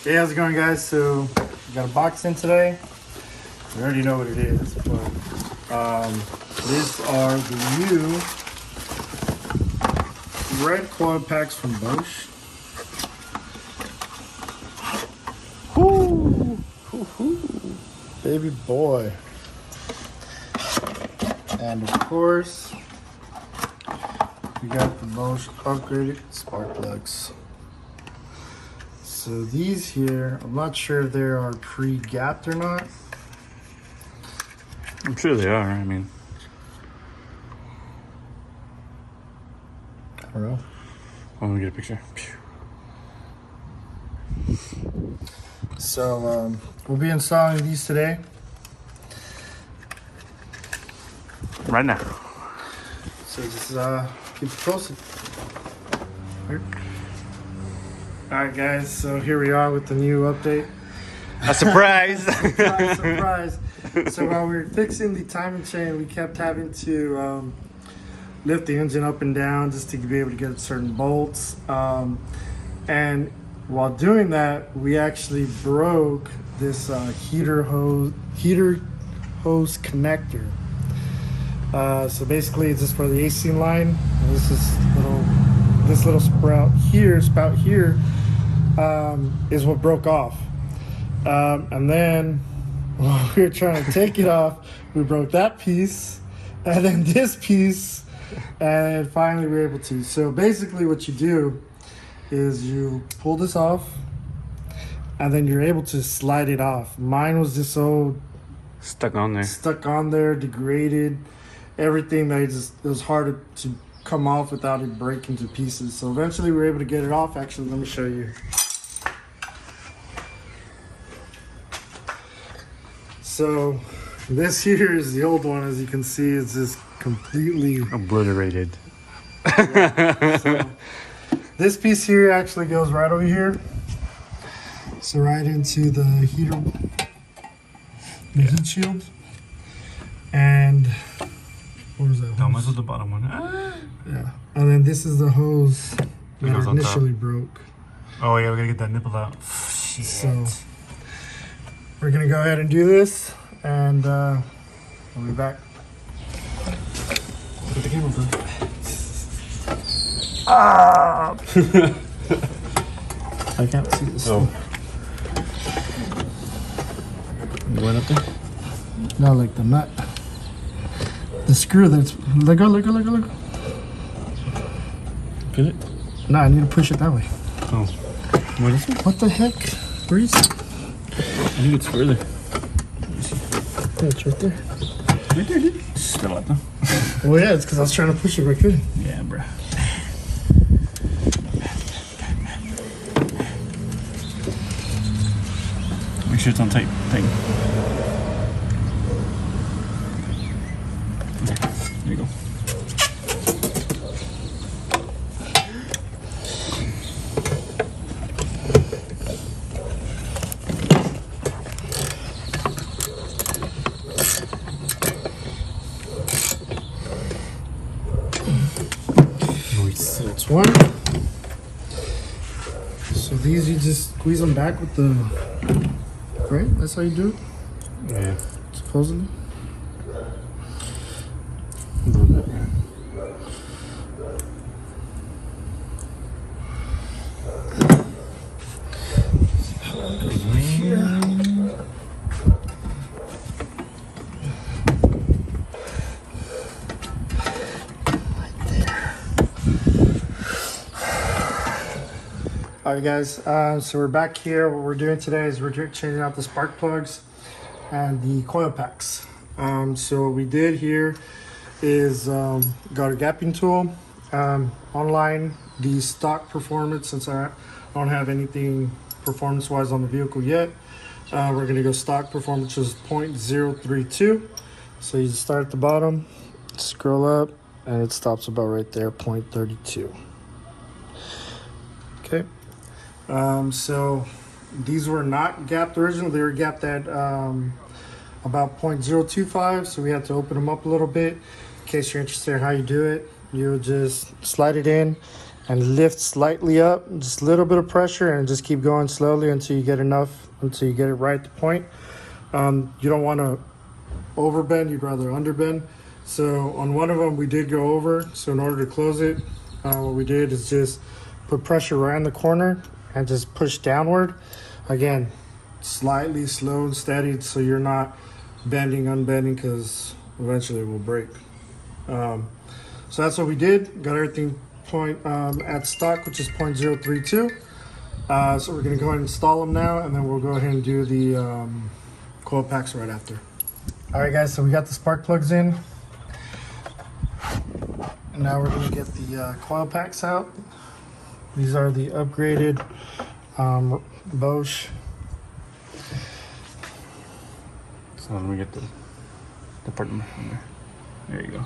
Hey, how's it going, guys? So we got a box in today. We already know what it is, but these are the new red coil packs from Bosch. Woo! Woo-hoo. Baby boy. And of course, we got the Bosch upgraded spark plugs. So these here, I'm not sure if they are pre-gapped or not. I'm sure they are. I mean, I don't know. I'm gonna get a picture. So we'll be installing these today. Right now. So just keep it posted. Alright guys, so here we are with the new update. A surprise! Surprise. So while we were fixing the timing chain, we kept having to lift the engine up and down just to be able to get certain bolts. And while doing that, we actually broke this heater hose connector. So basically, it's just for the AC line. And this little spout here is what broke off. And then while we were trying to take it off, we broke that piece, and then this piece, and finally we were able to. So basically, what you do is you pull this off, and then you're able to slide it off. Mine was just so stuck on there, degraded, everything that it was hard to come off without it breaking to pieces. So eventually we were able to get it off. Actually, let me show you. So this here is the old one. As you can see, it's just completely obliterated. Yeah. So this piece here actually goes right over here. So right into the heater, the heat shield. And what was that? That was the bottom one. Yeah. And then this is the hose that initially broke. Oh yeah, we gotta get that nipple out. Shit. So we're gonna go ahead and do this, and we'll be back. Put the cable down. Ah! I can't see this. Oh. You went up there? No, like the nut. The screw that's... Let go. Get it? No, I need to push it that way. Oh. What is it? What the heck? Where is it? I think it's further. Yeah, it's right there. Right there, dude. Still up, though. Well, yeah, it's because I was trying to push it right there. Yeah, bro. Make sure it's on tight thing. There you go. So that's one. So these you just squeeze them back with the, right? That's how you do it? Yeah. Supposedly. A little bit. Alright guys, so we're back here. What we're doing today is we're changing out the spark plugs and the coil packs. So what we did here is got a gapping tool. Online, the stock performance, since I don't have anything performance wise on the vehicle yet, we're going to go stock performance, which is 0.032. So you start at the bottom, scroll up, and it stops about right there, 0.32. Okay. So these were not gapped originally. They were gapped at about 0.025, so we had to open them up a little bit. In case you're interested in how you do it, you would just slide it in and lift slightly up, just a little bit of pressure, and just keep going slowly until you get enough, until you get it right at the point. You don't want to overbend, you'd rather underbend. So on one of them we did go over, so in order to close it, what we did is just put pressure right in the corner and just push downward. Again, slightly slow and steady, so you're not bending, unbending, because eventually it will break. So that's what we did. Got everything at stock, which is 0.032. So we're gonna go ahead and install them now, and then we'll go ahead and do the coil packs right after. All right, guys. So we got the spark plugs in, and now we're gonna get the coil packs out. These are the upgraded Bosch. So let me get the part number from there. There you go.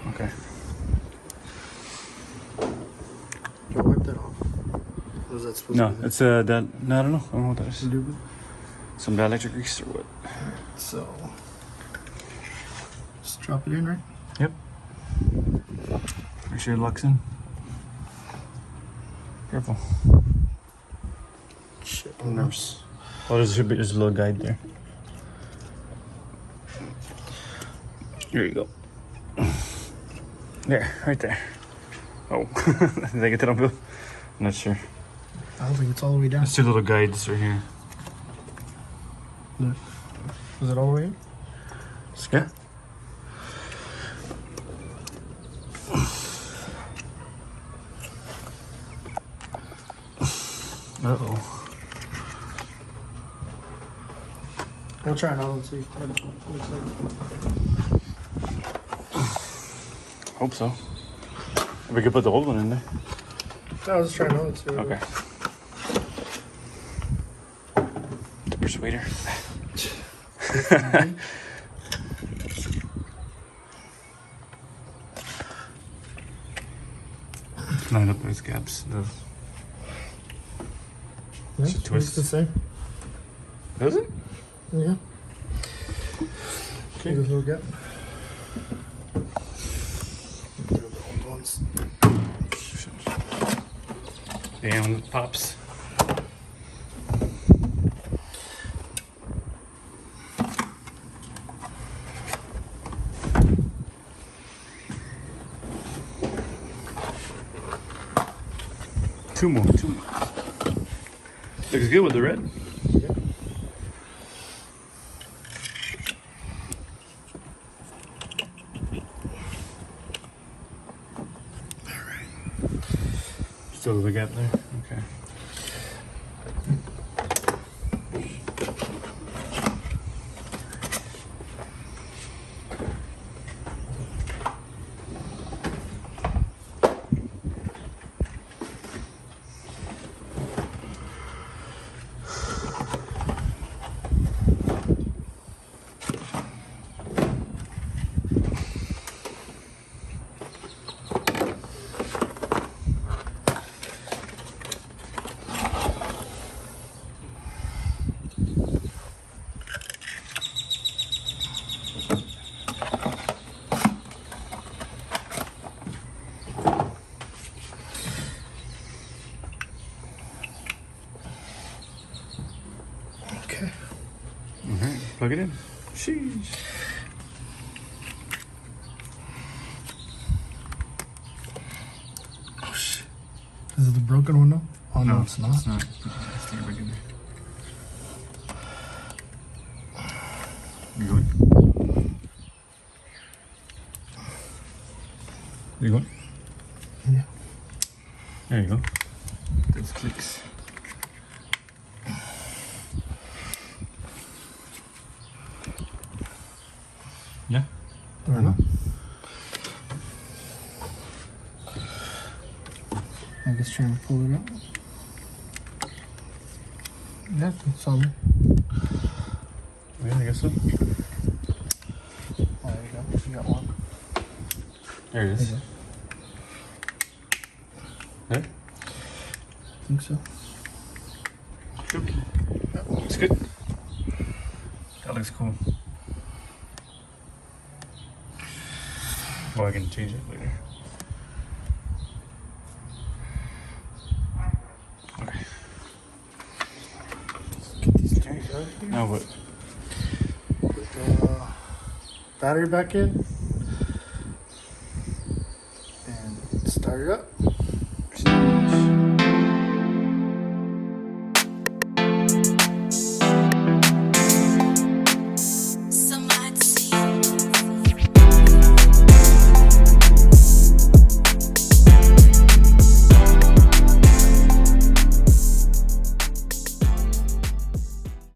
Okay. Yo, wipe that off. What is that supposed No, to be? it's that. No, I don't know. I don't know what that is. Lube? Some dielectric grease or what? So just drop it in, right? Yep. Make sure it locks in. Careful. Shit. I'm nervous. Oh, there's a little guide there. Here you go. There, right there. Oh, did I get that on film? I'm not sure. I don't think it's all the way down. There's two little guides right here. Look. Is it all the way in? Yeah. Uh-oh. We'll try another one, see. Hope so. We could put the old one in there. I was just trying another one, too. Okay. The persuader. Line up those gaps. Yeah, It's a twist. it's the same. Does it? Yeah. Okay. There's a little gap. Do the old ones. Damn, it pops. Two more. Looks good with the red. Yeah. Still the gap there? Okay. Okay. Alright, plug it in. Sheesh. Oh, shit. Is it the broken one now? Oh, no, it's not. It's not. Stick it back in there. You going? You going? Yeah. There you go. Those clicks. Yeah? I don't know. I guess trying to pull it out. Yeah, it's on there. Yeah, I guess so. Oh, there you go. You got one. There it is. There you There? I think so. Okay. Looks good. That looks cool. Well, I can change it later. right here. Now what? Put the battery back in and start it up.